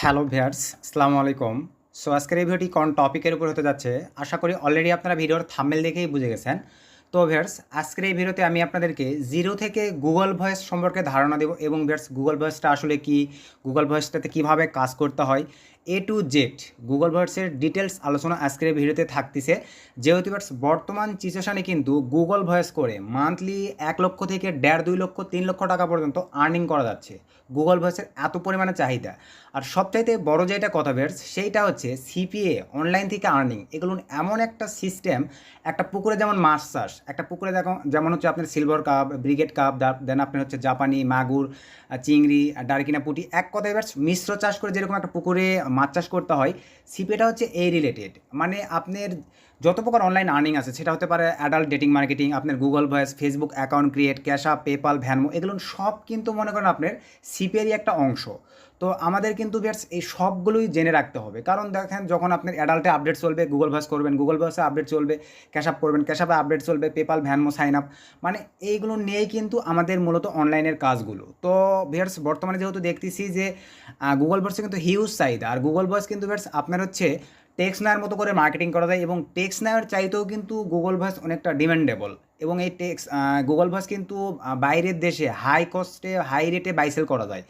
Hello viewers, আসসালামু আলাইকুম। So আজকের এই ভিডিওটি কোন টপিকের উপর হতে যাচ্ছে আশা করি অলরেডি আপনারা ভিডিওর থাম্বনেল দেখেই বুঝে গেছেন। তো ভিউয়ার্স, আজকের এই ভিডিওতে আমি আপনাদেরকে জিরো থেকে গুগল ভয়েস সম্পর্কে ধারণা দেব এবং ভিউয়ার্স গুগল ভয়েসটা আসলে কি, গুগল ভয়েসটাতে কীভাবে কাজ করতে হয়, এ টু জেড গুগল ভয়েসের ডিটেলস আলোচনা আজকের এই ভিডিওতে থাকতেছে। যেহেতু ভিউয়ার্স বর্তমান সিচুয়েশানে কিন্তু গুগল ভয়েস করে মান্থলি 1 লক্ষ থেকে 1.5, 2 লক্ষ, 3 লক্ষ টাকা পর্যন্ত আর্নিং করা যাচ্ছে। গুগল ভয়েসের এত পরিমাণে চাহিদা। আর সবচাইতে বড় যেটা কথা বেরস সেইটা হচ্ছে সিপিএ, অনলাইন থেকে আর্নিং। এগুলো এমন একটা সিস্টেম, একটা পুকুরে যেমন মাছ চাষ, একটা পুকুরে যেমন হচ্ছে আপনার সিলভার কাপ, ব্রিগেড কাপ, দেন আপনার হচ্ছে জাপানি মাগুর, চিংড়ি, ডারকিনা পুঁটি, এক কথায় এবার মিশ্র চাষ করে যেরকম একটা পুকুরে মাছ চাষ করতে হয়, সিপিএটা হচ্ছে এই রিলেটেড। মানে আপনার যত প্রকার অনলাইন আর্নিং আছে, সেটা হতে পারে অ্যাডাল্ট ডেটিং মার্কেটিং, আপনার Google voice, Facebook account create, Cash App, PayPal, Venmo, এগুলো সব কিন্তু মনে করেন আপনার সিপিএরই একটা অংশ। তো আমাদের কিন্তু ভিউয়ার্স এই সবগুলোই জেনে রাখতে হবে, কারণ দেখেন যখন আপনার অ্যাডাল্টে আপডেট চলবে গুগল ভয়েস করবেন, গুগল ভয়েসে আপডেট চলবে ক্যাশ আপ করবেন, ক্যাশ আপে আপডেট চলবে পেপাল, ভ্যানমো, সাইন আপ। মানে এইগুলো নিয়েই কিন্তু আমাদের মূলত অনলাইনের কাজগুলো। তো ভিউয়ার্স বর্তমানে যেহেতু দেখতেছি যে গুগল ভয়েসে কিন্তু হিউজ চাহিদা, আর গুগল ভয়েস কিন্তু ভিউয়ার্স আপনার হচ্ছে টেক্সট নেওয়ার মতো করে মার্কেটিং করা যায়, এবং টেক্সট নেওয়ার চাইতেও কিন্তু গুগল ভয়েস অনেকটা ডিমান্ডেবল। এবং এই গুগল ভয়েস কিন্তু বাইরের দেশে হাই কস্টে হাই রেটে বাইসেল করা যায়।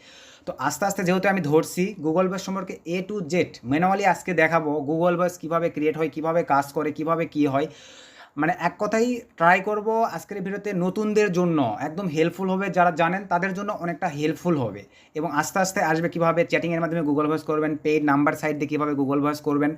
তো আস্তে আস্তে যেহেতু আমি ধরছি গুগল ভয়েস সম্পর্কে এ টু জেড ম্যানুয়ালি আজকে দেখাবো, গুগল ভয়েস কীভাবে ক্রিয়েট হয়, কীভাবে কাজ করে, কীভাবে কী হয়। মানে এক কথাই ট্রাই করব আজকের ভিডিওতে নতুনদের জন্য একদম হেল্পফুল হবে, যারা জানেন তাদের জন্য অনেকটা হেল্পফুল হবে। এবং আস্তে আস্তে আসবে কীভাবে চ্যাটিংয়ের মাধ্যমে গুগল ভয়েস করবেন, পেইড নাম্বার সাইড দিয়ে কীভাবে গুগল ভয়েস করবেন,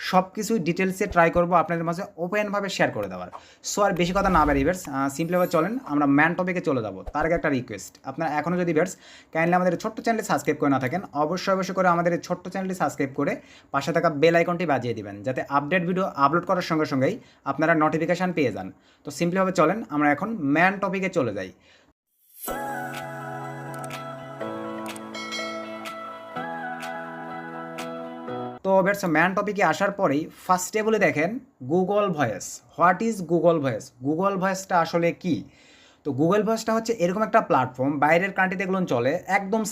সব কিছুই ডিটেলসে ট্রাই করবো আপনাদের মাঝে ওপেনভাবে শেয়ার করে দেওয়ার। সো আর বেশি কথা না বাড়ি ভার্স, সিম্পলিভাবে চলেন আমরা ম্যান টপিকে চলে যাবো। তার আগে একটা রিকোয়েস্ট, আপনারা এখনও যদি ভার্স কাইন্ডলি আমাদের ছোট্ট চ্যানেলটি সাবস্ক্রাইব করে না থাকেন, অবশ্যই করে আমাদের এই ছোট্ট চ্যানেলটি সাবস্ক্রাইব করে পাশে থাকা বেল আইকনটি বাজিয়ে দিবেন, যাতে আপডেট ভিডিও আপলোড করার সঙ্গে সঙ্গেই আপনারা নোটিফিকেশান পেয়ে যান। তো সিম্পলিভাবে চলেন আমরা এখন ম্যান টপিকে চলে যাই। তো বেটস ম্যান টপিকে আসার পরেই ফার্স্টে বলে দেখেন Google voice. What is Google voice? Google ভয়েসটা আসলে কি? তো গুগল ভয়েসটা হচ্ছে এরকম একটা প্ল্যাটফর্ম, বাইরের কান্ট্রিতে এগুলো চলে একদম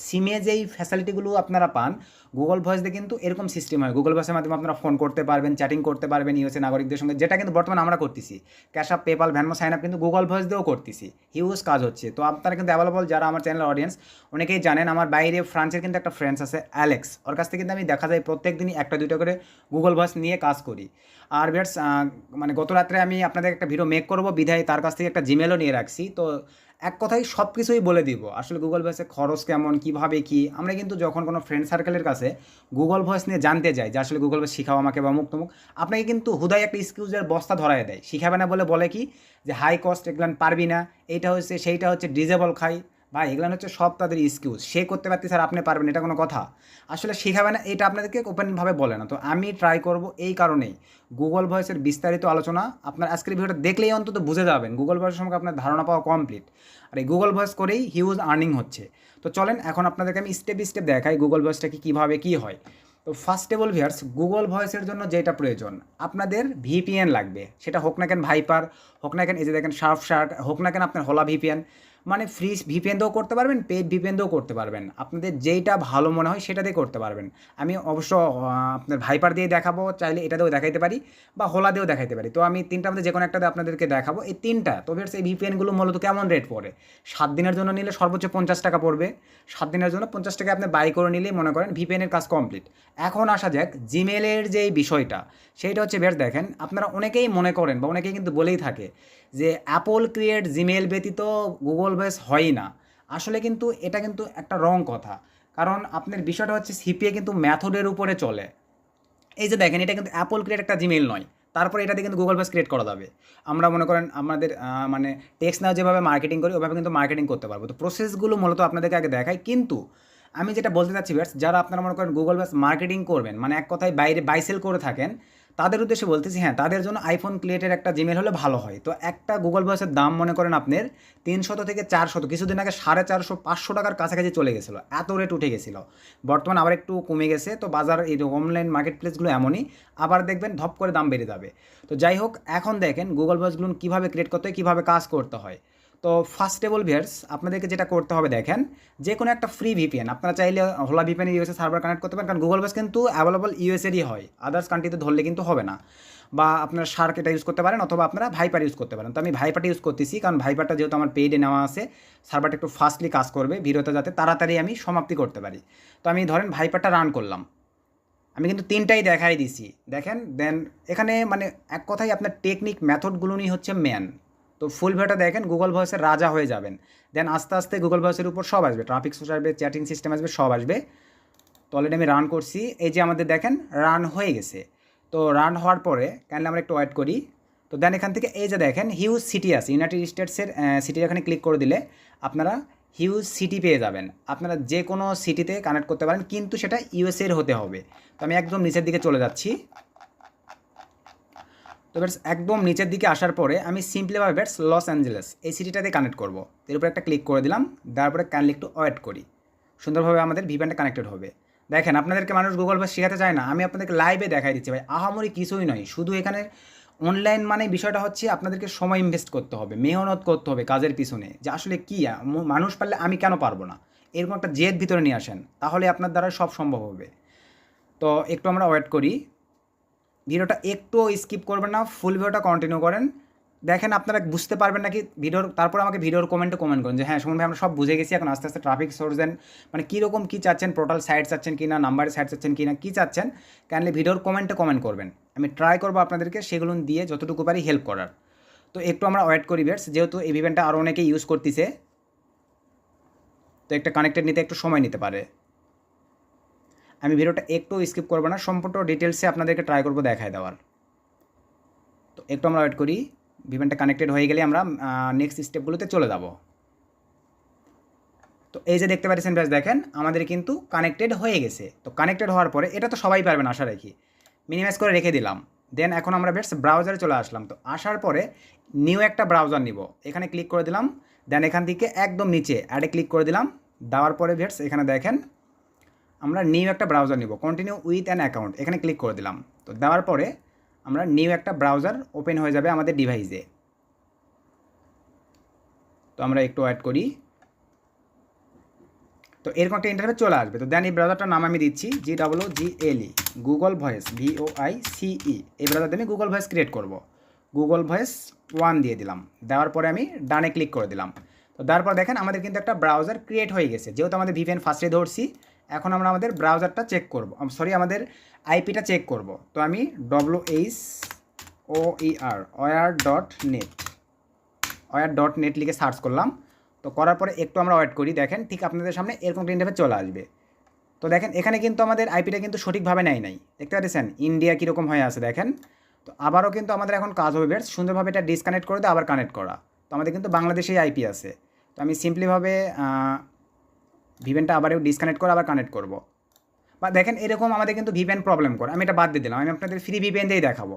সিমে যেই ফ্যাসিলিটিগুলো আপনারা পান গুগল ভয়েস দিয়ে কিন্তু এরকম সিস্টেম হয়। গুগল ভয়েসের মাধ্যমে আপনারা ফোন করতে পারবেন, চ্যাটিং করতে পারবেন ইউএসএ নাগরিকদের সঙ্গে, যেটা কিন্তু বর্তমানে আমরা করতেছি। Cash App, PayPal, Venmo, sign up কিন্তু গুগল ভয়েস দিয়েও করতেছি, হিউজ কাজ হচ্ছে। তো আপনারা কিন্তু অ্যাভেলেবল যারা আমার চ্যানেলের অডিয়েন্স অনেকেই জানেন, আমার বাইরে ফ্রান্সের কিন্তু একটা ফ্রেন্ডস আছে অ্যালেক্স, ওর কাছ থেকে কিন্তু আমি দেখা যায় প্রত্যেক দিনই একটা দুটো করে গুগল ভয়েস নিয়ে কাজ করি। আর ভিউয়ার্স মানে গত রাত্রে আমি আপনাদের একটা ভিডিও মেক করবো বিধায় তার কাছ থেকে একটা জিমেলও নিয়ে রাখছি। তো এক কথায় সব কিছুই বলে দিব আসলে গুগল ভয়েসে খরচ কেমন, কীভাবে কী। আমরা কিন্তু যখন কোনো ফ্রেন্ড সার্কেলের কাছে গুগল ভয়েস নিয়ে জানতে যাই যে আসলে গুগল ভয়েস শিখাও আমাকে বা মুখ তমুক, আপনাকে কিন্তু হুদায় একটা এক্সকিউজের বস্তা ধরায় দেয়, শিখাবে না বলে কি যে হাই কস্ট, এগুলান পারবি না, এইটা হচ্ছে সেইটা হচ্ছে ডিজেবল খাই। ভাই এগুলো হচ্ছে সব তাদের এক্সকিউজ, সে করতে পারতে স্যার আপনি পারবেন, এটা কোনো কথা? আসলে শেখাবে না এটা আপনাদেরকে ওপেনভাবে বলে না। তো আমি ট্রাই করব এই কারণেই গুগল ভয়েসের বিস্তারিত আলোচনা আপনার আজকের ভিডিওটা দেখলেই অন্তত বুঝে যাবেন, গুগল ভয়েস সম্পর্কে আপনার ধারণা পাওয়া কমপ্লিট। আর এই গুগল ভয়েস করেই হিউজ আর্নিং হচ্ছে। তো চলেন এখন আপনাদেরকে আমি স্টেপ স্টেপ দেখাই গুগল ভয়েসটা কীভাবে কী হয়। তো ফার্স্টেবল ভিউয়ার্স গুগল ভয়েসের জন্য যেটা প্রয়োজন আপনাদের ভিপিএন লাগবে, সেটা হোক না কেন ভাইপার, হোক না কেন এই যে দেখেন শার্ক, হোক না কেন আপনার হোলা ভিপিএন। মানে ফ্রি ভিপিএন দিয়েও করতে পারবেন, পেড ভিপিএন দিয়েও করতে পারবেন, আপনাদের যেইটা ভালো মনে হয় সেটা দিয়ে করতে পারবেন। আমি অবশ্য আপনার ভাইপার দিয়ে দেখাবো, চাইলে এটা দিয়েও দেখাইতে পারি বা হোলা দিয়েও দেখাইতে পারি। তো আমি তিনটার মধ্যে যে কোনো একটা আপনাদেরকে দেখাবো, এই তিনটা। তবে এই ভিপিএনগুলো মূলত কেমন রেট পড়ে? 7 দিনের জন্য নিলে সর্বোচ্চ 50 টাকা পড়বে। 7 দিনের জন্য 50 টাকা আপনি বাই করে নিলেই মনে করেন ভিপিএনের কাজ কমপ্লিট। এখন আসা যাক জিমেলের যেই বিষয়টা, সেইটা হচ্ছে বেশ দেখেন আপনারা অনেকেই মনে করেন বা অনেকেই কিন্তু বলেই থাকে যে অ্যাপল ক্রিয়েট জিমেল ব্যতীত গুগল ভয়েস হয়ই না। আসলে কিন্তু এটা কিন্তু একটা রং কথা, কারণ আপনার বিষয়টা হচ্ছে সিপিএ কিন্তু ম্যাথডের উপরে চলে। এই যে দেখেন এটা কিন্তু অ্যাপল ক্রিয়েট একটা জিমেল নয়, তারপরে এটাতে কিন্তু গুগল ভয়েস ক্রিয়েট করা যাবে। আমরা মনে করেন আমাদের মানে টেক্সট নাও যেভাবে মার্কেটিং করি ওইভাবে কিন্তু মার্কেটিং করতে পারবো। তো প্রসেসগুলো মূলত আপনাদেরকে আগে দেখাই। কিন্তু আমি যেটা বলতে চাচ্ছি ব্যাস, যারা আপনারা মনে করেন গুগল ভয়েস মার্কেটিং করবেন, মানে এক কথায় বাইরে বাইসেল করে থাকেন, তাদের উদ্দেশ্যে বলতেছি হ্যাঁ তাদের জন্য আইফোন ক্রিয়েটের একটা জিমেল হলে ভালো হয়। তো একটা গুগল ভয়েসের দাম মনে করেন আপনার 300 থেকে 400, কিছুদিন আগে 450, 500 টাকার কাছাকাছি চলে গেছিলো, এত রেট উঠে গেছিলো। বর্তমানে আবার একটু কমে গেছে। তো বাজার এই অনলাইন মার্কেট প্লেসগুলো এমনই, আবার দেখবেন ধপ করে দাম বেড়ে যাবে। তো যাই হোক এখন দেখেন গুগল ভয়েসগুলো কীভাবে ক্রিয়েট করতে হয়, কীভাবে কাজ করতে হয়। তো ফার্স্ট অফ অল ভিউয়ার্স আপনাদেরকে যেটা করতে হবে দেখেন, যে কোনো একটা ফ্রি ভিপিএন আপনারা চাইলে হোলা ভিপিএন ইউএসএ সার্ভার কানেক্ট করতে পারেন, কারণ গুগল ভয়েস কিন্তু অ্যাভেলেবল ইউএসএরই হয়, আদার্স কান্ট্রিতে ধরলে কিন্তু হবে না। বা আপনারা শার্ক এটা ইউজ করতে পারেন, অথবা আপনারা ভাইপার ইউজ করতে পারেন। তো আমি ভাইপারটা ইউজ করতেছি, কারণ ভাইপারটা যেহেতু আমার পেইডে নেওয়া আছে, সার্ভারটা একটু ফাস্টলি কাজ করবে, ভিডিওটা যাতে তাড়াতাড়ি আমি সমাপ্তি করতে পারি। তো আমি ধরেন ভাইপারটা রান করলাম, আমি কিন্তু তিনটাই দেখাই দিছি দেখেন। দেন এখানে মানে এক কথাই আপনার টেকনিক মেথডগুলো নিয়ে হচ্ছে মেন। তো ফুল ভিডিওটা দেখেন, গুগল ভয়েসের রাজা হয়ে যাবেন। দেন আস্তে আস্তে গুগল ভয়েসের উপর সব আসবে, ট্রাফিক সোর্স আসবে, চ্যাটিং সিস্টেম আসবে, সব আসবে। তো অলরেডি আমি রান করছি, এই যে আমাদের দেখেন রান হয়ে গেছে। তো রান হওয়ার পরে কাইন্ডলি আমরা একটু ওয়েট করি। তো দেন এখান থেকে এই যে দেখেন হিউজ সিটি আছে, ইউনাইটেড স্টেটসের সিটির এখানে ক্লিক করে দিলে আপনারা হিউজ সিটি পেয়ে যাবেন। আপনারা যে কোনো সিটিতে কানেক্ট করতে পারেন, কিন্তু সেটা ইউএসএর হতে হবে। তো আমি একদম নিচের দিকে চলে যাচ্ছি। তো ব্যাটস একদম নিচের দিকে আসার পরে আমি সিম্পলিভাবে ব্যাটস লস অ্যাঞ্জেলেস এই সিটিটাতে কানেক্ট করব। এর উপরে একটা ক্লিক করে দিলাম, তারপরে কাইন্ডলি একটু ওয়েট করি, সুন্দরভাবে আমাদের ভিপিএনটা কানেক্টেড হবে। দেখেন আপনাদেরকে মানুষ গুগল ভয়েস শেখাতে চায় না, আমি আপনাদেরকে লাইভে দেখাই দিচ্ছি ভাই, আহামরি কিছুই নয়। শুধু এখানে অনলাইন মানে বিষয়টা হচ্ছে আপনাদেরকে সময় ইনভেস্ট করতে হবে, মেহনত করতে হবে কাজের পিছনে, যে আসলে কী মানুষ পারলে আমি কেন পারবো না, এরকম একটা জেদ ভিতরে নিয়ে আসেন, তাহলে আপনার দ্বারা সব সম্ভব হবে। তো একটু আমরা ওয়েট করি, ভিডিওটা একটু স্কিপ করবেন না, ফুল ভিডিওটা কন্টিনিউ করেন। দেখেন আপনারা বুঝতে পারবেন নাকি ভিডিওর, তারপর আমাকে ভিডিওর কমেন্ট করেন যে হ্যাঁ সুমন ভাই আমরা সব বুঝে গেছি, এখন আস্তে আস্তে ট্রাফিক সোর্স দেন, মানে কীরকম কী চাচ্ছেন, টোটাল সাইট চাচ্ছেন কি না, নাম্বারের সাইট চাচ্ছেন কি না, কী চাচ্ছেন, কাইন্ডলি ভিডিওর কমেন্ট করবেন। আমি ট্রাই করবো আপনাদেরকে সেগুলো দিয়ে যতটুকু পারি হেল্প করার। তো একটু আমরা ওয়েট করি বেটস, যেহেতু এই ইভেন্টটা আরও অনেকে ইউজ করতেছে, তো একটা কানেক্টেড নিতে একটু সময় নিতে পারে। আমি ভিডিওটা একটু স্কিপ করবো না, সম্পূর্ণ ডিটেলসে আপনাদেরকে ট্রাই করবো দেখায় দেওয়ার। তো একটু আমরা ওয়েট করি, ভিপিএনটা কানেক্টেড হয়ে গেলে আমরা নেক্সট স্টেপগুলোতে চলে যাব। তো এই যে দেখতে পাচ্ছেন ব্যাস দেখেন আমাদের কিন্তু কানেক্টেড হয়ে গেছে। তো কানেক্টেড হওয়ার পরে এটা তো সবাই পারবেন আশা রাখি, মিনিমাইজ করে রেখে দিলাম। দেন এখন আমরা বেশ ব্রাউজারে চলে আসলাম। তো আসার পরে নিউ একটা ব্রাউজার নিব, এখানে ক্লিক করে দিলাম। দেন এখান থেকে একদম নিচে অ্যাডে ক্লিক করে দিলাম, দেওয়ার পরে ভেটস এখানে দেখেন আমরা নিউ একটা ব্রাউজার নিব, কন্টিনিউ উইথ অ্যান অ্যাকাউন্ট, এখানে ক্লিক করে দিলাম। তো দেওয়ার পরে আমরা নিউ একটা ব্রাউজার ওপেন হয়ে যাবে আমাদের ডিভাইসে। তো আমরা একটু ওয়েট করি, তো এরকম একটা ইন্টারফেস চলে আসবে। তো দেন এই ব্রাউজারটার নাম আমি দিচ্ছি GWGLE, গুগল ভয়েস, VOICE। এই ব্রাউজার আমি গুগল ভয়েস ক্রিয়েট করব, গুগল ভয়েস 1 দিয়ে দিলাম। দেওয়ার পরে আমি ডানে ক্লিক করে দিলাম। তো তারপর দেখেন আমাদের কিন্তু একটা ব্রাউজার ক্রিয়েট হয়ে গেছে, যেহেতু আমাদের ভিপিএন ফার্স্টে ধরছি। এখন আমরা আমাদের ব্রাউজারটা চেক করব, আমাদের আইপিটা চেক করব। তো আমি WHOER.net লিখে সার্চ করলাম। তো করার পরে একটু আমরা ওয়েট করি, দেখেন ঠিক আপনাদের সামনে এরকম একটা ইন্টারফেস চলে আসবে। তো দেখেন এখানে কিন্তু আমাদের আইপিটা কিন্তু সঠিকভাবে নেয় নাই, দেখতে পাচ্ছেন ইন্ডিয়া কীরকম হয়ে আছে দেখেন। তো আবারও কিন্তু আমাদের এখন কাজ হবে বেশ সুন্দরভাবে এটা ডিসকানেক্ট করে দিয়ে আবার কানেক্ট করা। তো আমাদের কিন্তু বাংলাদেশেই আইপি আছে। তো আমি সিম্পলিভাবে ভিপিএনটা আবারও ডিসকানেক্ট করে আবার কানেক্ট করব। বা দেখেন এরকম আমাদের কিন্তু ভিপিএন প্রবলেম করে, আমি এটা বাদ দিয়ে দিলাম, আমি আপনাদের ফ্রি ভিপিএন দিয়েই দেখাবো।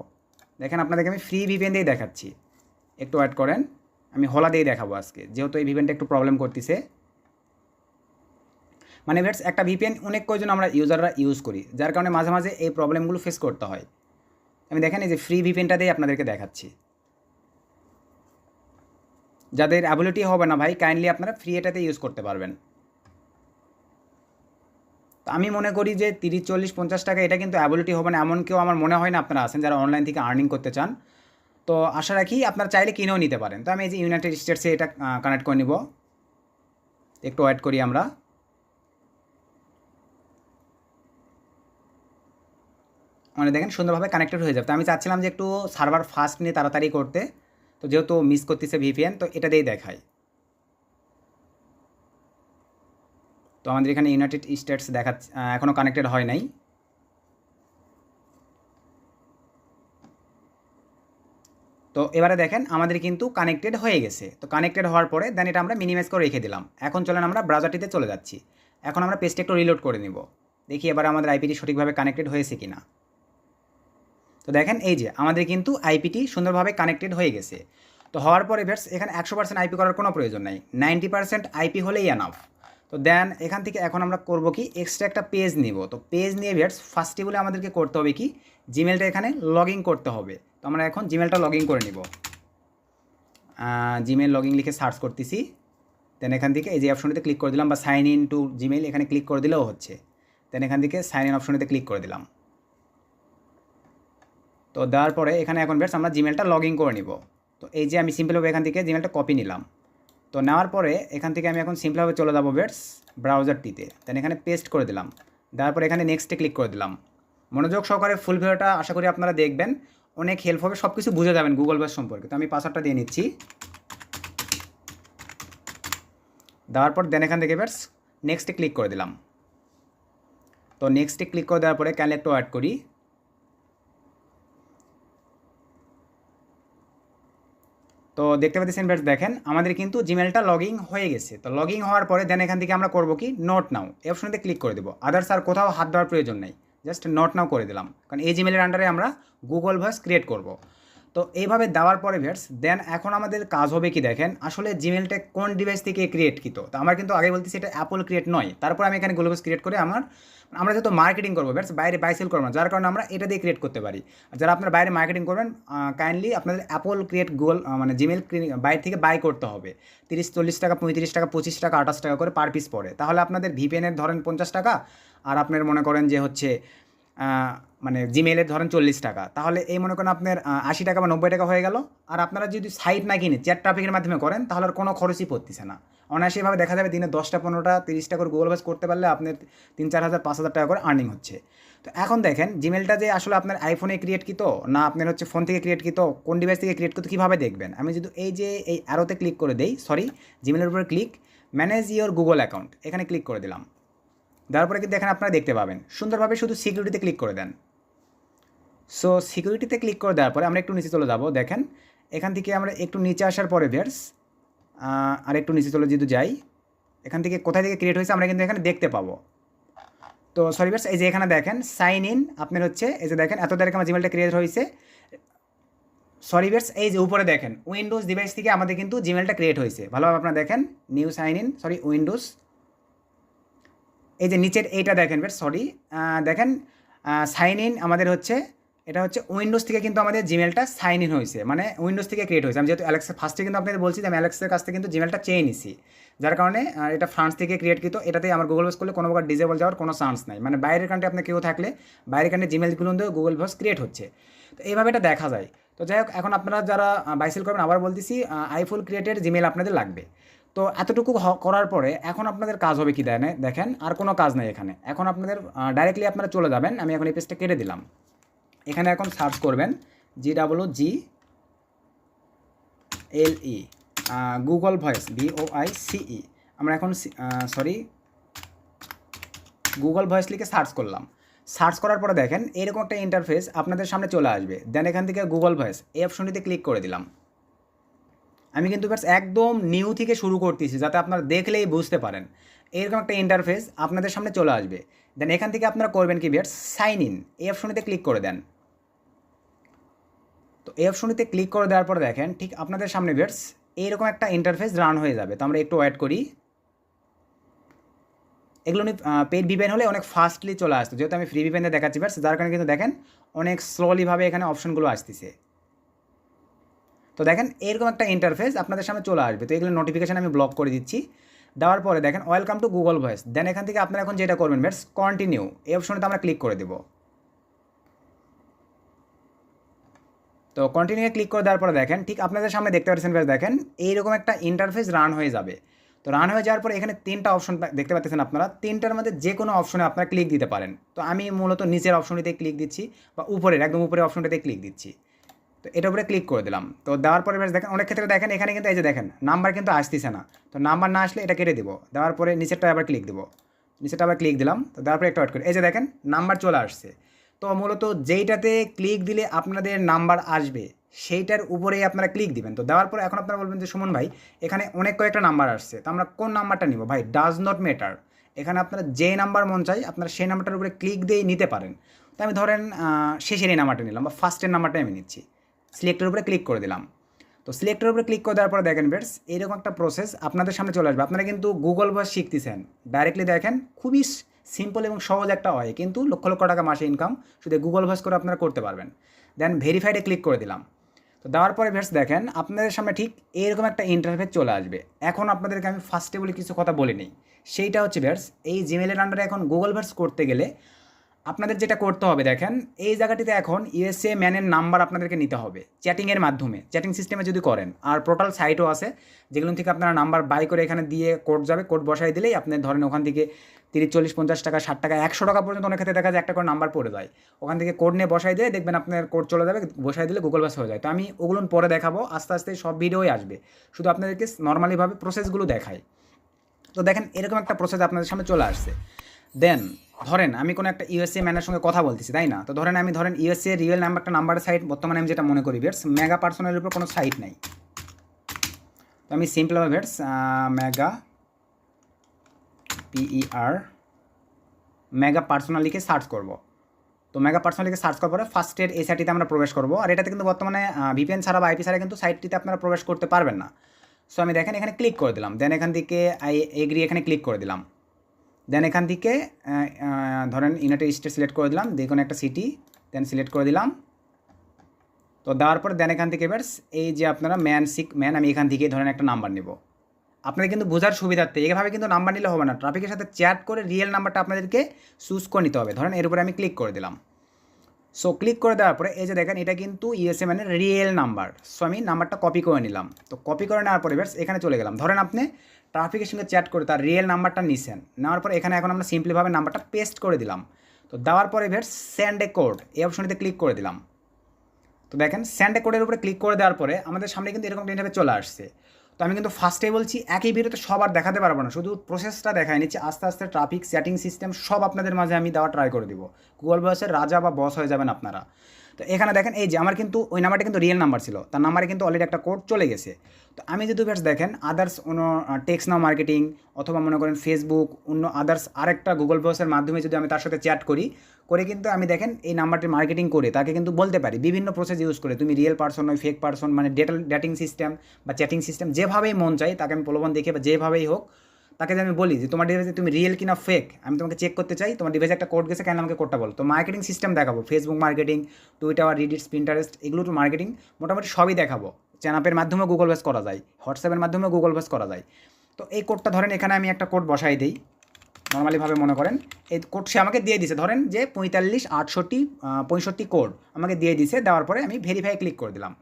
দেখেন আপনাদেরকে আমি ফ্রি ভিপিএন দিয়েই দেখাচ্ছি, একটু ওয়েট করেন, আমি হোলা দিয়েই দেখাবো আজকে, যেহেতু এই ভিপিএনটা একটু প্রবলেম করতেছে। মানে ভেটস একটা ভিপিএন অনেক কয়জন আমরা ইউজাররা ইউজ করি, যার কারণে মাঝে মাঝে এই প্রবলেমগুলো ফেস করতে হয়। আমি দেখেন এই যে ফ্রি ভিপিএনটা দিয়ে আপনাদেরকে দেখাচ্ছি। যাদের অ্যাবিলিটি হবে না ভাই, কাইন্ডলি আপনারা ফ্রি এটাতে ইউজ করতে পারবেন। তো আমি মনে করি যে 30, 40, 50 টাকা এটা কিন্তু অ্যাবিলিটি হবে না, এমন কেউ আমার মনে হয় না আপনারা আছেন যারা অনলাইন থেকে আর্নিং করতে চান। তো আশা রাখি আপনারা চাইলে কিনেও নিতে পারেন। তো আমি এই যে ইউনাইটেড স্টেটসে এটা কানেক্ট করে নিব, একটু ওয়েট করি আমরা। মানে দেখেন সুন্দরভাবে কানেক্টেড হয়ে যাবে। তো আমি চাচ্ছিলাম যে একটু সার্ভার ফাস্ট নিয়ে তাড়াতাড়ি করতে, তো যেহেতু মিস করতেছে ভিপিএন, তো এটা দিয়েই দেখাই। তো আমাদের এখানে ইউনাইটেড স্টেটস দেখাচ্ছে, এখনও কানেক্টেড হয় নাই। তো এবারে দেখেন আমাদের কিন্তু কানেক্টেড হয়ে গেছে। তো কানেক্টেড হওয়ার পরে দেন এটা আমরা মিনিমাইজ করে রেখে দিলাম। এখন চলেন আমরা ব্রাউজারটিতে চলে যাচ্ছি। এখন আমরা পেজটা একটু রিলোড করে নিব, দেখি এবার আমাদের আইপিটি সঠিকভাবে কানেক্টেড হয়েছে কিনা। তো দেখেন এই যে আমাদের কিন্তু আইপিটি সুন্দরভাবে কানেক্টেড হয়ে গেছে। তো হওয়ার পরে ভেটস এখানে 100% আইপি করার কোনো প্রয়োজন নাই, 90% আইপি হলেই এনাফ। তো দেন এখান থেকে এখন আমরা করব কি, এক্সট্রা একটা পেজ নিব। তো পেজ নিয়ে ভেটস ফার্স্টে বলে আমাদেরকে করতে হবে কি, জিমেলটা এখানে লগ ইন করতে হবে। তো আমরা এখন জিমেলটা লগ ইন করে নিব। জিমেল লগইন লিখে সার্চ করতেছি, দেন এখান থেকে এই যে অপশনটিতে ক্লিক করে দিলাম, বা সাইন ইন টু জিমেল এখানে ক্লিক করে দিলেও হচ্ছে। দেন এখান থেকে সাইন ইন অপশনটিতে ক্লিক করে দিলাম। তো দেওয়ার পরে এখানে এখন বেশ আমরা জিমেলটা লগ ইন করে নিব। তো এই যে আমি সিম্পলভাবে এখান থেকে জিমেলটা কপি নিলাম। তো নেওয়ার পরে এখান থেকে আমি এখন সিম্পলভাবে চলে যাবো বেটস ব্রাউজারটিতে, দেন এখানে পেস্ট করে দিলাম। দেওয়ার পরে এখানে নেক্সটে ক্লিক করে দিলাম। মনোযোগ সহকারে ফুল ভিডিওটা আশা করি আপনারা দেখবেন, অনেক হেল্প হবে, সব কিছু বুঝে যাবেন গুগল ভয়েস সম্পর্কে। তো আমি পাসওয়ার্ডটা দিয়ে নিচ্ছি। দেওয়ার পর দেন এখান থেকে বেটস নেক্সটে ক্লিক করে দিলাম। তো নেক্সটে ক্লিক করে দেওয়ার পরে ক্যানলে একটু অ্যাড করি। তো দেখতে পাচ্ছেন বেশ, দেখেন আমাদের কিন্তু জিমেলটা লগইন হয়ে গেছে। তো লগইন হওয়ার পরে দেন এখান থেকে আমরা করবো কি, নোট নাও এই অপশনতে ক্লিক করে দেবো। আদার্স আর কোথাও হাত দেওয়ার প্রয়োজন নেই, জাস্ট নোট নাও করে দিলাম, কারণ এই জিমেলের আন্ডারে আমরা গুগল ভয়েস ক্রিয়েট করব। তো এইভাবে দেওয়ার পরে ভিউয়ার্স দেন এখন আমাদের কাজ হবে কি, দেখেন আসলে জিমেলটা কোন ডিভাইস থেকে ক্রিয়েট কিতো। তো আমার কিন্তু আগে বলতেছি এটা অ্যাপল ক্রিয়েট নয়, তারপর আমি এখানে গুগল ভয়েস ক্রিয়েট করে আমরা যেহেতু মার্কেটিং করবো ভিউয়ার্স, বাইরে বাই সেল করবো না, যার কারণে আমরা এটা দিয়ে ক্রিয়েট করতে পারি। আর যারা আপনার বাইরে মার্কেটিং করবেন কাইন্ডলি আপনাদের অ্যাপল ক্রিয়েট গুগল মানে জিমেল বাইরে থেকে বাই করতে হবে। 30-40 টাকা, 35 টাকা, 25 টাকা, 28 টাকা করে পার পিস পড়ে। তাহলে আপনাদের ভিপিএনের ধরেন 50 টাকা, আর আপনার মনে করেন যে হচ্ছে মানে জিমেলের ধরেন 40 টাকা, তাহলে এই মনে করেন আপনার 80 টাকা বা 90 টাকা হয়ে গেল। আর আপনারা যদি সাইট না কিনে চ্যাট ট্রাফিকের মাধ্যমে করেন তাহলে আর কোনো খরচই পড়তেছে না। অনায়াসেভাবে দেখা যাবে দিনে 10টা 15টা 30টা করে গুগল ভয়েস করতে পারলে আপনার 3-4 হাজার 5 হাজার টাকা করে আর্নিং হচ্ছে। তো এখন দেখেন জিমেলটা যে আসলে আপনার আইফোনে ক্রিয়েট কিতো না আপনার হচ্ছে ফোন থেকে ক্রিয়েট কিতো, কোন ডিভাইস থেকে ক্রিয়েট করতে কীভাবে দেখবেন। আমি যদি এই যে এই অ্যারোতে ক্লিক করে দেই, জিমেলের উপরে click, manage your Google account এখানে ক্লিক করে দিলাম। দেওয়ার পরে কিন্তু দেখেন আপনারা দেখতে পাবেন সুন্দরভাবে, শুধু সিকিউরিটিতে ক্লিক করে দেন। সো সিকিউরিটিতে ক্লিক করে দেওয়ার পরে আমরা একটু নিচে চলে যাব। দেখেন এখান থেকে আমরা একটু নিচে আসার পরে ভিউয়ার্স আর একটু নিচে চলে যেহেতু যাই, এখান থেকে কোথায় থেকে ক্রিয়েট হয়েছে আমরা কিন্তু এখানে দেখতে পাবো। তো সরি ভিউয়ার্স, এই যে এখানে দেখেন সাইন ইন আপনার হচ্ছে, এই যে দেখেন এত তারিখে আমার জিমেলটা ক্রিয়েট হয়েছে। সরি ভিউয়ার্স, এই যে উপরে দেখেন উইন্ডোজ ডিভাইস থেকে আমাদের কিন্তু জিমেলটা ক্রিয়েট হয়েছে। ভালোভাবে আপনারা দেখেন new sign in, sorry Windows, এই যে নিচের এইটা দেখেন ভিউয়ার্স, দেখেন সাইন ইন আমাদের হচ্ছে, এটা হচ্ছে উইন্ডোজ থেকে কিন্তু আমাদের জিমেলটা সাইন ইন হয়েছে, মানে উইন্ডোজ থেকে ক্রিয়েট হয়েছে। আমি যেহেতু অ্যালেক্সা ফার্স্টে কিন্তু আপনাদের বলছি যে আমি অ্যালেক্সের কাছ থেকে কিন্তু জিমেলটা চেয়ে নিছি, যার কারণে এটা ফ্রান্স থেকে ক্রিয়েট কিন্তু এটাতে আমার গুগল ভয়েস করলে কোনো প্রকার ডিজেবল যাওয়ার কোনো চান্স নাই। মানে বাইরের কান্ট্রি আপনার কেউ থাকলে বাইরের কান্ট্রি জিমেলগুলো গুগল ভয়েস ক্রিয়েট হচ্ছে। তো এইভাবে এটা দেখা যায়। তো যাই হোক, এখন আপনারা যারা বাইসেল করবেন আবার বলতেছি আইফোন ক্রিয়েটেড জিমেল আপনাদের লাগবে। তো এতটুকু করার পরে এখন আপনাদের কাজ হবে কি, দেখেন আর কোনো কাজ নাই এখানে। এখন আপনাদের ডাইরেক্টলি আপনারা চলে যাবেন, আমি এখন এই পেজটা কেটে দিলাম। এখানে এখন সার্চ করবেন GWGLE গুগল ভয়েস VOICE। আমরা এখন গুগল ভয়েস লিখে সার্চ করলাম। সার্চ করার পরে দেখেন এরকম একটা ইন্টারফেস আপনাদের সামনে চলে আসবে। দেন এখান থেকে গুগল ভয়েস এই অপশনটিতে ক্লিক করে দিলাম। আমি কিন্তু ব্যাস একদম নিউ থেকে শুরু করতেছি যাতে আপনারা দেখলেই বুঝতে পারেন। এরকম একটা ইন্টারফেস আপনাদের সামনে চলে আসবে। দেন এখান থেকে আপনারা করবেন কি ভিউয়ার্স, সাইন ইন এই অপশনটিতে ক্লিক করে দেন। তো এই অপশনটিতে ক্লিক করে দেওয়ার পর দেখেন ঠিক আপনাদের সামনে ভিউয়ার্স এইরকম একটা ইন্টারফেস রান হয়ে যাবে। তো আমরা একটু ওয়েট করি। এগুলো পেড ভিপিএন হলে অনেক ফাস্টলি চলে আসতো, যেহেতু আমি ফ্রি ভিপিএনে দেখাচ্ছি ভিউয়ার্স, যার কারণে কিন্তু দেখেন অনেক স্লোলিভাবে এখানে অপশনগুলো আসতেছে। তো দেখেন এরকম একটা ইন্টারফেস আপনাদের সামনে চলে আসবে। তো এগুলো নোটিফিকেশান আমি ব্লক করে দিচ্ছি। দেওয়ার পরে দেখেন ওয়েলকাম টু গুগল ভয়েস। দেন এখান থেকে আপনারা এখন যেটা করবেন ভিউয়ার্স, কন্টিনিউ এই অপশনটা আমরা ক্লিক করে দেব। তো কন্টিনিউ ক্লিক করে দেওয়ার পরে দেখেন ঠিক আপনাদের সামনে দেখতে পাচ্ছেন ভিউয়ার্স, দেখেন এইরকম একটা ইন্টারফেস রান হয়ে যাবে। তো রান হয়ে যাওয়ার পরে এখানে 3টা অপশন দেখতে পাচ্ছেন আপনারা, 3টার মধ্যে যে কোনো অপশনে আপনারা ক্লিক দিতে পারেন। তো আমি মূলত নিচের অপশনটিতে ক্লিক দিচ্ছি, বা উপরের একদম উপরের অপশনটাতে ক্লিক দিচ্ছি। তো এটার উপরে ক্লিক করে দিলাম। তো দেওয়ার পরে দেখেন অনেক ক্ষেত্রে দেখেন এখানে কিন্তু এই যে দেখেন নাম্বার কিন্তু আসতেছে না। তো নাম্বার না আসলে এটা কেটে দেবো। দেওয়ার পরে নিচেরটা আবার ক্লিক দেবো, নিচেরটা আবার ক্লিক দিলাম। তো দেওয়ার পরে একটা ওয়েট করি, এই যে দেখেন নাম্বার চলে আসছে। তো মূলত যেইটাতে ক্লিক দিলে আপনাদের নাম্বার আসবে সেইটার উপরেই আপনারা ক্লিক দিবেন। তো দেওয়ার পরে এখন আপনারা বলবেন যে সুমন ভাই এখানে অনেক কয়েকটা নাম্বার আসছে, তো আমরা কোন নাম্বারটা নিব? ভাই ডাজ নট ম্যাটার, এখানে আপনারা যে নাম্বার মন চাই আপনারা সেই নাম্বারটার উপরে ক্লিক দিয়েই নিতে পারেন। তো আমি ধরেন শেষের এই নাম্বারটা নিলাম, বা ফার্স্টের নাম্বারটাই আমি নিচ্ছি। সিলেক্টের উপরে ক্লিক করে দিলাম। তো সিলেক্টের উপরে ক্লিক করে দেওয়ার পরে দেখেন ভিউয়ার্স এরকম একটা প্রসেস আপনাদের সামনে চলে আসবে। আপনারা কিন্তু গুগল ভয়েস শিখতেছেন ডাইরেক্টলি, দেখেন খুবই সিম্পল এবং সহজ একটা হয়, কিন্তু লক্ষ লক্ষ টাকা মাসে ইনকাম শুধু গুগল ভয়েস করে আপনারা করতে পারবেন। দেন ভেরিফাইডে ক্লিক করে দিলাম। তো তো দেওয়ার পরে ভিউয়ার্স দেখেন আপনাদের সামনে ঠিক এরকম একটা ইন্টারফেস চলে আসবে। এখন আপনাদেরকে আমি ফার্স্টে বলে কিছু কথা বলে নিই, সেইটা হচ্ছে ভিউয়ার্স এই জিমেলের আন্ডারে এখন গুগল ভার্স করতে গেলে আপনাদের যেটা করতে হবে দেখেন এই জায়গাটিতে এখন ইউএসএ ম্যানের নাম্বার আপনাদেরকে নিতে হবে চ্যাটিংয়ের মাধ্যমে, চ্যাটিং সিস্টেমে যদি করেন। আর পোর্টাল সাইটও আছে যেগুলো থেকে আপনারা নাম্বার বাই করে এখানে দিয়ে কোড যাবে, কোড বসাই দিলেই আপনি ধরেন ওখান থেকে 30, 40, 50 টাকা, 60 টাকা, 100 টাকা পর্যন্ত অনেক ক্ষেত্রে দেখা যায় একটা করে নাম্বার পড়ে যায়। ওখান থেকে কোড নিয়ে বসাই দিয়ে দেখবেন আপনার কোড চলে যাবে, বসাই দিলে গুগল ভার্স হয়ে যায়। তো আমি ওগুলো পরে দেখাবো, আস্তে আস্তে সব ভিডিওই আসবে, শুধু আপনাদেরকে নর্মালিভাবে প্রসেসগুলো দেখাই। তো দেখেন এরকম একটা প্রসেস আপনাদের সামনে চলে আসছে। দেন ধরেন আমি কোনো একটা ইউএসএ ম্যানের সঙ্গে কথা বলতেছি, তাই না? তো ধরেন ইউএসএ রিয়েল নাম্বার একটা নাম্বারের সাইট বর্তমানে আমি যেটা মনে করি ভিউয়ার্স, মেগা পার্সোনালের উপর কোনো সাইট নাই। তো আমি সিম্পলভাবে ভিউয়ার্স মেগা মেগা পার্সোনাল লিখে সার্চ করব। তো মেগা পার্সোনাল লিখে সার্চ করার পরে ফার্স্টের এই সাইটটিতে আমরা প্রবেশ করব। আর এটাতে কিন্তু বর্তমানে ভিপিএন ছাড়া বা আইপি ছাড়া কিন্তু সাইটটিতে আপনারা প্রবেশ করতে পারবেন না। সো আমি দেখেন এখানে ক্লিক করে দিলাম, দেন এখান থেকে এগ্রি এখানে ক্লিক করে দিলাম। দেন এখান থেকে ধরেন ইউনাইটেড স্টেট সিলেক্ট করে দিলাম, যে কোনো একটা সিটি দেন সিলেক্ট করে দিলাম। তো দেওয়ার পর দেন এখান থেকে এবার এই যে আপনারা ম্যান আমি এখান থেকে ধরেন একটা নাম্বার নেব। আপনাদের কিন্তু বোঝার সুবিধার্থে এভাবে কিন্তু নাম্বার নিলে হবে না, ট্রাফিকের সাথে চ্যাট করে রিয়েল নাম্বারটা আপনাদেরকে চুজ করে নিতে হবে। ধরেন এর উপরে আমি ক্লিক করে দিলাম। সো ক্লিক করে দেওয়ার পরে এই যে দেখেন এটা কিন্তু ইউএসএ মানে রিয়েল নাম্বার। সো আমি নাম্বারটা কপি করে নিলাম। তো কপি করে নেওয়ার পরে এবার এখানে চলে গেলাম। ধরেন আপনি ট্রাফিকের সঙ্গে চ্যাট করে তার রিয়েল নাম্বারটা নিছেন, নেওয়ার পরে এখানে এখন আমরা সিম্পলিভাবে নাম্বারটা পেস্ট করে দিলাম। তো দেওয়ার পরে এবার সেন্ড এ কোড এই অপশনটিতে ক্লিক করে দিলাম। তো দেখেন সেন্ড এ কোডের উপরে ক্লিক করে দেওয়ার পরে আমাদের সামনে কিন্তু এরকম ইন্টারফেস চলে আসছে। তো আমি কিন্তু ফার্স্টে বলছি একই ভিডিওতে সবার দেখাতে পারবো না, শুধু প্রসেসটা দেখাই নিচ্ছি। আস্তে আস্তে ট্রাফিক চ্যাটিং সিস্টেম সব আপনাদের মাঝে আমি দেওয়া ট্রাই করে দিব। গুগল ভয়েসের রাজা বা বস হয়ে যাবেন আপনারা। তো এখানে দেখেন এই যে আমার কিন্তু ওই নাম্বারটা কিন্তু রিয়েল নাম্বার ছিল, তার নাম্বারে কিন্তু অলরেডি একটা কোড চলে গেছে। তো আমি যদি বেশ দেখেন আদার্স অন্য টেক্সট নাও মার্কেটিং অথবা মনে করেন ফেসবুক অন্য আদার্স আরেকটা গুগল ভয়েসের মাধ্যমে যদি আমি তার সাথে চ্যাট করি কিন্তু আমি দেখেন এই নাম্বারটি মার্কেটিং করে তাকে কিন্তু বলতে পারি বিভিন্ন প্রসেস ইউজ করে তুমি রিয়েল পার্সন নয় ফেক পার্সন, মানে ডেটিং সিস্টেম বা চ্যাটিং সিস্টেম যেভাবেই মন চাই তাকে আমি প্রলোভন দেখে বা যেভাবেই হোক তাকে যে আমি বলি যে তোমার ডিভাইসে তুমি রিয়েল কিনা ফেক আমি তোমাকে চেক করতে চাই, তোমার ডিভাইসে একটা কোড গেছে কেন আমাকে কোডটা বলো। তো মার্কেটিং সিস্টেম দেখাবো, ফেসবুক মার্কেটিং, টুইটার, রিডিটস, পিন্টারেস্ট এগুলো তো মার্কেটিং মোটামুটি সবই দেখাবো। চ্যানাপের মাধ্যমে গুগল ভয়েস করা যায়, হোয়াটসঅ্যাপের মাধ্যমে গুগল ভয়েস করা যায়। তো এই কোডটা ধরেন এখানে আমি একটা কোড বসাই দিই নর্মালিভাবে, মনে করেন এই কোড সে আমাকে দিয়ে দিছে, ধরেন যে 45 68 65 কোড আমাকে দিয়ে দিছে। দেওয়ার পরে আমি ভেরিফাই ক্লিক করে দিলাম।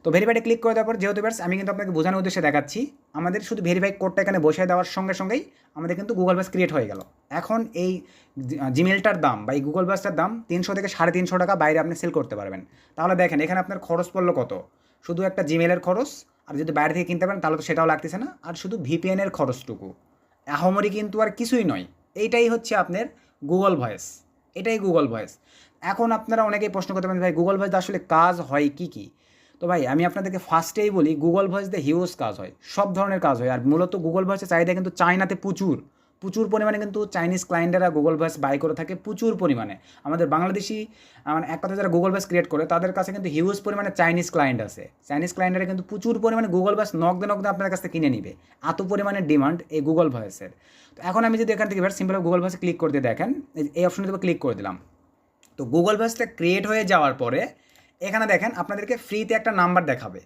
তো ভেরিফাইডে ক্লিক করে দেওয়ার পর যেহেতু ব্যাস আমি কিন্তু আপনাকে বোঝানোর উদ্দেশ্যে দেখাচ্ছি, আমাদের শুধু ভেরিফাই কোডটা এখানে বসিয়ে দেওয়ার সঙ্গে সঙ্গেই আমাদের কিন্তু গুগল ভয়েস ক্রিয়েট হয়ে গেল। এখন এই জিমেলটার দাম বা এই গুগল ভয়েসটার দাম 300 থেকে 350 টাকা বাইরে আপনি সেল করতে পারবেন। তাহলে দেখেন এখানে আপনার খরচ পড়লো কত, শুধু একটা জিমেলের খরচ, আর যদি বাইরে থেকে কিনতে পারেন তাহলে তো সেটাও লাগতেছে না, আর শুধু ভিপিএনের খরচটুকু, আহামরি কিন্তু আর কিছুই নয়। এইটাই হচ্ছে আপনার গুগল ভয়েস, এটাই গুগল ভয়েস। এখন আপনারা অনেকেই প্রশ্ন করতে পারেন ভাই গুগল ভয়েস আসলে কাজ হয় কী কী। তো ভাই আমি আপনাদেরকে ফার্স্টেই বলি গুগল ভয়েস দিয়ে হিউজ কাজ হয়, সব ধরনের কাজ হয়। আর মূলত গুগল ভয়েসের চাহিদা কিন্তু চায়নাতে প্রচুর পরিমাণে কিন্তু চাইনিজ ক্লায়েন্টরা গুগল ভয়েস বাই করে থাকে প্রচুর পরিমাণে। আমাদের বাংলাদেশি মানে এক কথা যারা গুগল ভয়েস ক্রিয়েট করে তাদের কাছে কিন্তু হিউজ পরিমাণে চাইনিজ ক্লায়েন্ট আছে। চাইনিজ ক্লায়েন্টরা কিন্তু প্রচুর পরিমাণে গুগল ভয়েস নকদে আপনার কাছ থেকে কিনে নিবে, এত পরিমাণে ডিমান্ড এই গুগল ভয়েসের। তো এখন আমি যদি এখান থেকে সিম্পল গুগল ভয়েসে ক্লিক করে দিয়ে দেখেন এই অপশনটিতে ক্লিক করে দিলাম। তো গুগল ভয়েসটা ক্রিয়েট হয়ে যাওয়ার পরে এখানে দেখেন আপনাদেরকে ফ্রিতে একটা নাম্বার দেখাবে,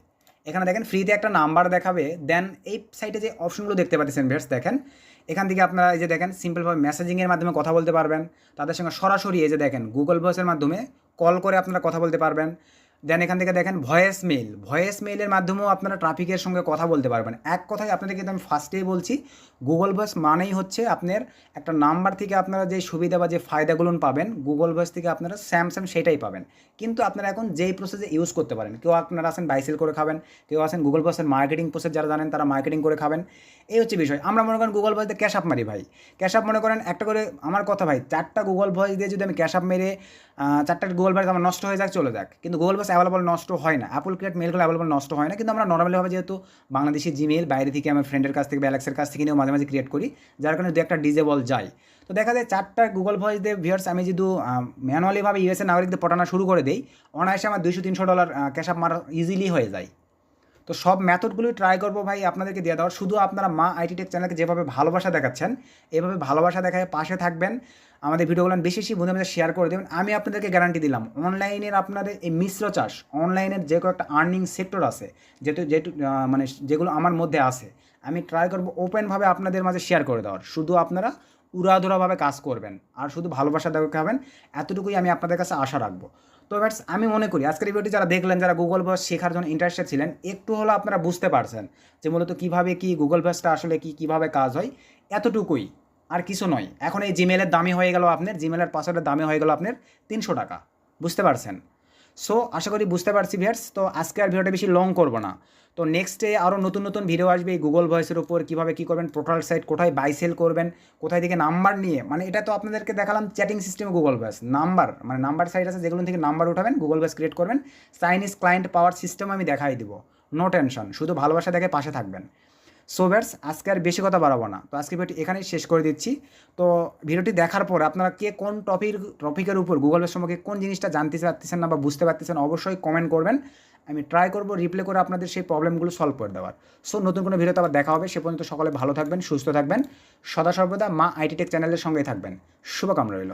এখানে দেখেন ফ্রিতে একটা নাম্বার দেখাবে। দেন এই সাইটে যে অপশনগুলো দেখতে পাচ্ছেন ভিউয়ার্স দেখেন এখান থেকে আপনারা এই যে দেখেন সিম্পলভাবে মেসেজিংয়ের মাধ্যমে কথা বলতে পারবেন, তাদের সঙ্গে সরাসরি এই যে দেখেন গুগল ভয়েসের মাধ্যমে কল করে আপনারা কথা বলতে পারবেন। দেন এখান থেকে দেখেন ভয়েস মেইলের মাধ্যমেও আপনারা ট্রাফিকের সঙ্গে কথা বলতে পারবেন। এক কথায় আপনাদের কিন্তু আমি ফার্স্টেই বলছি গুগল ভয়েস মানেই হচ্ছে আপনার একটা নাম্বার থেকে আপনারা যে সুবিধা বা যে ফায়দাগুলো পাবেন গুগল ভয়েস থেকে আপনারা স্যামসাং সেটাই পাবেন। কিন্তু আপনারা এখন যেই প্রসেসে ইউজ করতে পারেন, কেউ আপনারা আছেন বাইসেল করে খাবেন, কেউ আছেন গুগল ভয়েসের মার্কেটিং প্রসেস যারা জানেন তারা মার্কেটিং করে খাবেন, এই হচ্ছে বিষয়। আমরা মনে করেন গুগল ভয়েসে ক্যাশ আপ মারি ভাই, ক্যাশ আপ মনে করেন একটা করে আমার কথা ভাই 4টা গুগল ভয়েস দিয়ে যদি আমি ক্যাশ আপ মেরে 4টা গুগল ভয়েস আমার নষ্ট হয়ে যাক চলে যাক, কিন্তু গুগল ভয়েস অ্যাভেলেবল নষ্ট হয় না, অ্যাপল ক্রিয়েট মেলগুলো অ্যাভেলেবল নষ্ট হয় না। কিন্তু আমরা নর্মালিভাবে যেহেতু বাংলাদেশি জিমেল বাইরে থেকে আমার ফ্রেন্ডের কাছ থেকে বা অ্যালেক্সের কাছ থেকে নিয়েও মাঝে মাঝে ক্রিয়েট করি, যার কারণে দু একটা ডিজেবল যায়। তো দেখা যায় 4টা গুগল ভয়েস দিয়ে ভিউয়ার্স আমি যদি ম্যানুয়ালিভাবে ইউএসএ নাগরিকদের পটানো শুরু করে দিই অনায়াসে আমার $200-300 ক্যাশ আপ মারা ইজিলি হয়ে যায়। তো সব মেথডগুলোই ট্রাই করবো ভাই আপনাদেরকে দিয়ে দেওয়ার। শুধু আপনারা মা আইটি টেক চ্যানেলকে যেভাবে ভালোবাসা দেখাচ্ছেন, এভাবে ভালোবাসা দেখায় পাশে থাকবেন, আমাদের ভিডিওগুলো বেশি বেশি বন্ধুদের মধ্যে শেয়ার করে দেবেন। আমি আপনাদেরকে গ্যারান্টি দিলাম, অনলাইনের আপনাদের এই মিশ্র চাষ, অনলাইনের যে কয়েকটা আর্নিং সেক্টর আছে, যেহেতু মানে যেগুলো আমার মধ্যে আছে, আমি ট্রাই করবো ওপেনভাবে আপনাদের মাঝে শেয়ার করে দেওয়ার। শুধু আপনারা উড়াধুরাভাবে কাজ করবেন আর শুধু ভালোবাসা দেখাবেন, এতটুকুই আমি আপনাদের কাছে আশা রাখবো। তো ব্যাটস আমি মনে করি আজকের ভিডিওটি যারা দেখলেন, যারা গুগল ভয়েস শেখার জন্য ইন্টারেস্টেড ছিলেন, একটু হলো আপনারা বুঝতে পারছেন যে মূলত কীভাবে কি গুগল ভয়েসটা আসলে কীভাবে কাজ হয়, এতটুকুই, আর কিছু নয়। এখন এই জিমেলের দামই হয়ে গেল আপনার, জিমেলের পাসওয়ার্ডের দামে হয়ে গেল আপনার 300 টাকা, বুঝতে পারছেন? সো আশা করি বুঝতে পারছি ভিউয়ার্স। তো আজকে আর ভিডিওটা বেশি লং করবো না। তো নেক্সটে আরও নতুন নতুন ভিডিও আসবে এই গুগল ভয়েসের উপর, কীভাবে কী করবেন, পোর্টাল সাইট কোথায় বাই সেল করবেন, কোথায় থেকে নাম্বার নিয়ে, মানে এটা তো আপনাদেরকে দেখালাম চ্যাটিং সিস্টেমে গুগল ভয়েস, নাম্বার সাইট আছে যেগুলো থেকে নাম্বার উঠাবেন, গুগল ভয়েস ক্রিয়েট করবেন, চাইনিজ ক্লায়েন্ট পাওয়ার সিস্টেম আমি দেখাই দিব। নো টেনশন, শুধু ভালোবাসা দেখে পাশে থাকবেন। সো ভিউয়ার্স, আজকে আর বেশি কথা বাড়াবো না। তো আজকে ভিডিওটি এখানেই শেষ করে দিচ্ছি। তো ভিডিওটি দেখার পর আপনারা কে কোন টপিকের উপর গুগল ভয়েস সম্পর্কে কোন জিনিসটা জানতে পারতেছেন না বা বুঝতে পারতেছেন, অবশ্যই কমেন্ট করবেন। আমি ট্রাই করবো রিপ্লে করে আপনাদের সেই প্রবলেমগুলো সলভ করে দেওয়ার। সো নতুন কোনো ভিডিওতে আবার দেখা হবে। সে পর্যন্ত সকলে ভালো থাকবেন, সুস্থ থাকবেন, সদা সর্বদা মা আইটি টেক চ্যানেলের সঙ্গেই থাকবেন। শুভকামনা রইল।